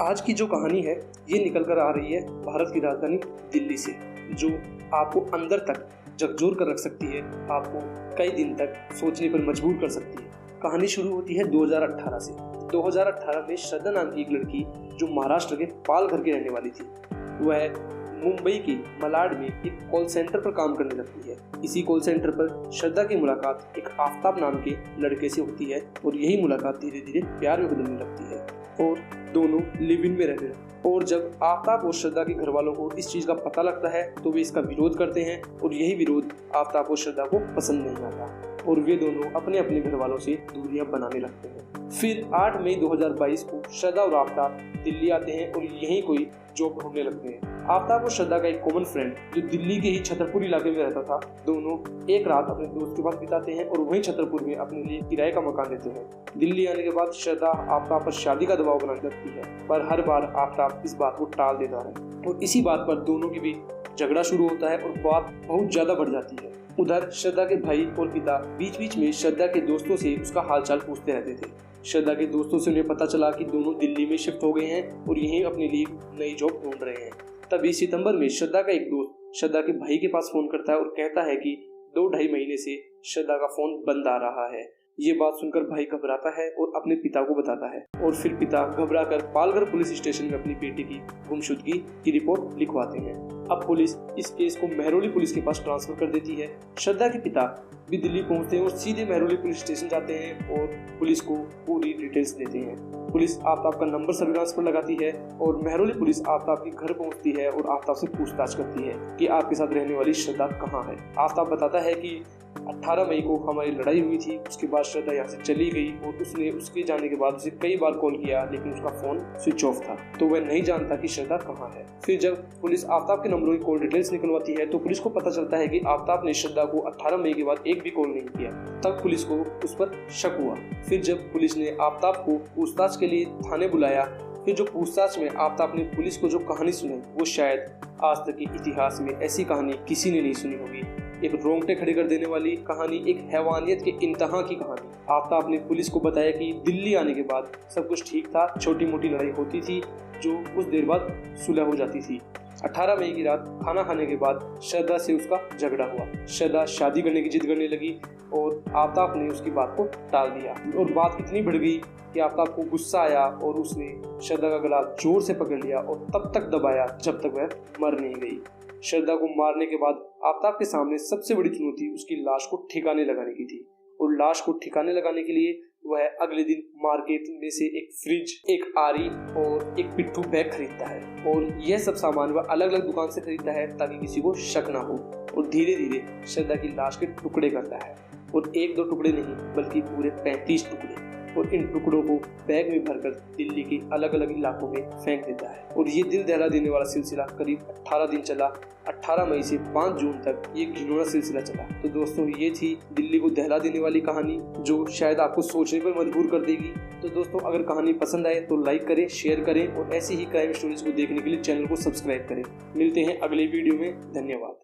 आज की जो कहानी है ये निकल कर आ रही है भारत की राजधानी दिल्ली से, जो आपको अंदर तक झकझोर कर रख सकती है, आपको कई दिन तक सोचने पर मजबूर कर सकती है। कहानी शुरू होती है 2018 से। 2018 में श्रद्धा नाम की एक लड़की जो महाराष्ट्र के पालघर की रहने वाली थी, वह मुंबई के मलाड में एक कॉल सेंटर पर काम करने लगती है। इसी कॉल सेंटर पर श्रद्धा की मुलाकात एक आफ्ताब नाम के लड़के से होती है और यही मुलाकात धीरे धीरे प्यार में बदलने लगती है और दोनों लिव इन में रहने लगते हैं। और जब आफ्ताब और श्रद्धा के घर वालों को इस चीज का पता लगता है तो वे इसका विरोध करते हैं और यही विरोध आफ्ताब और श्रद्धा को पसंद नहीं आता और वे दोनों अपने अपने घर वालों से दूरियां बनाने लगते हैं। फिर 8 मई 2022 को श्रद्धा और आफ्ताब दिल्ली आते हैं और यहीं कोई जॉब ढूंढने लगते हैं। आफ्ताब और श्रद्धा का एक कॉमन फ्रेंड जो दिल्ली के ही छतरपुर इलाके में रहता था, दोनों एक रात अपने दोस्त के पास बिताते हैं और वहीं छतरपुर में अपने लिए किराए का मकान लेते हैं। दिल्ली आने के बाद श्रद्धा आफ्ताब पर शादी का दबाव बनाने लगती है, पर हर बार आफ्ताब इस बात को टाल देता है और इसी बात पर दोनों के बीच झगड़ा शुरू होता है और बात बहुत ज्यादा बढ़ जाती है। उधर श्रद्धा के भाई और पिता बीच बीच में श्रद्धा के दोस्तों से उसका हालचाल पूछते रहते थे। श्रद्धा के दोस्तों से उन्हें पता चला कि दोनों दिल्ली में शिफ्ट हो गए हैं और यहीं अपने लिए नई जॉब ढूंढ रहे हैं। तभी सितंबर में श्रद्धा का एक दोस्त श्रद्धा के भाई के पास फोन करता है और कहता है कि 2-2.5 महीने से श्रद्धा का फोन बंद आ रहा है। ये बात सुनकर भाई घबराता है और अपने पिता को बताता है और फिर पिता घबराकर पालघर पुलिस स्टेशन में अपनी बेटी की गुमशुदगी की रिपोर्ट लिखवाते हैं। अब पुलिस इस केस को मेहरौली पुलिस के पास ट्रांसफर कर देती है। श्रद्धा के पिता भी दिल्ली पहुंचते हैं और सीधे मेहरौली पुलिस स्टेशन जाते हैं और पुलिस को पूरी डिटेल्स देते हैं। पुलिस आफ्ताब का नंबर सर्विलांस पर लगाती है और मेहरौली पुलिस आफ्ताब के घर पहुंचती है और आफ्ताब से पूछताछ करती है कि आपके साथ रहने वाली श्रद्धा कहाँ है। आफ्ताब बताता है कि 18 मई को हमारी लड़ाई हुई थी, उसके बाद श्रद्धा यहाँ से चली गई और उसने उसके जाने के बाद उसे कई बार कॉल किया लेकिन उसका फोन स्विच ऑफ था, तो वह नहीं जानता कि श्रद्धा कहाँ है। फिर जब पुलिस आफ्ताब के नंबरों की कॉल डिटेल्स निकलवाती है तो पुलिस को पता चलता है कि आफ्ताब ने श्रद्धा को 18 मई के बाद एक भी कॉल नहीं किया। तब पुलिस को उस पर शक हुआ। फिर जब पुलिस ने आफ्ताब को पूछताछ के लिए थाने बुलाया, फिर जो पूछताछ में आफ्ताब ने पुलिस को जो कहानी सुनाई वो शायद आज तक के इतिहास में ऐसी कहानी किसी ने नहीं सुनी होगी। एक रोंगटे खड़े कर देने वाली कहानी, एक हैवानियत के इंतहा की कहानी। आफ्ताब ने पुलिस को बताया कि दिल्ली आने के बाद सब कुछ ठीक था, छोटी मोटी लड़ाई होती थी जो कुछ देर बाद सुलह हो जाती थी। 18 मई की रात खाना खाने के बाद श्रद्धा से उसका झगड़ा हुआ। श्रद्धा शादी करने की जिद करने लगी और आफ्ताब ने उसकी बात को टाल दिया और बात इतनी बढ़ गई कि आफ्ताब को गुस्सा आया और उसने श्रद्धा का गला जोर से पकड़ लिया और तब तक दबाया जब तक वह मर नहीं गई। श्रद्धा को मारने के बाद आफ्ताब के सामने सबसे बड़ी चुनौती उसकी लाश को ठिकाने लगाने की थी और लाश को ठिकाने लगाने के लिए वह अगले दिन मार्केट में से एक फ्रिज, एक आरी और एक पिट्ठू बैग खरीदता है और यह सब सामान वह अलग अलग दुकान से खरीदता है ताकि किसी को शक ना हो और धीरे धीरे श्रद्धा की लाश के टुकड़े करता है और 1-2 टुकड़े नहीं बल्कि पूरे 35 टुकड़े, और इन टुकड़ों को बैग में भरकर दिल्ली के अलग अलग इलाकों में फेंक देता है। और ये दिल दहला देने वाला सिलसिला करीब 18 दिन चला। 18 मई से 5 जून तक ये घिनौना सिलसिला चला। तो दोस्तों, ये थी दिल्ली को दहला देने वाली कहानी जो शायद आपको सोचने पर मजबूर कर देगी। तो दोस्तों, अगर कहानी पसंद आए तो लाइक करें, शेयर करें और ऐसी ही क्राइम स्टोरीज को देखने के लिए चैनल को सब्सक्राइब करें। मिलते हैं अगले वीडियो में। धन्यवाद।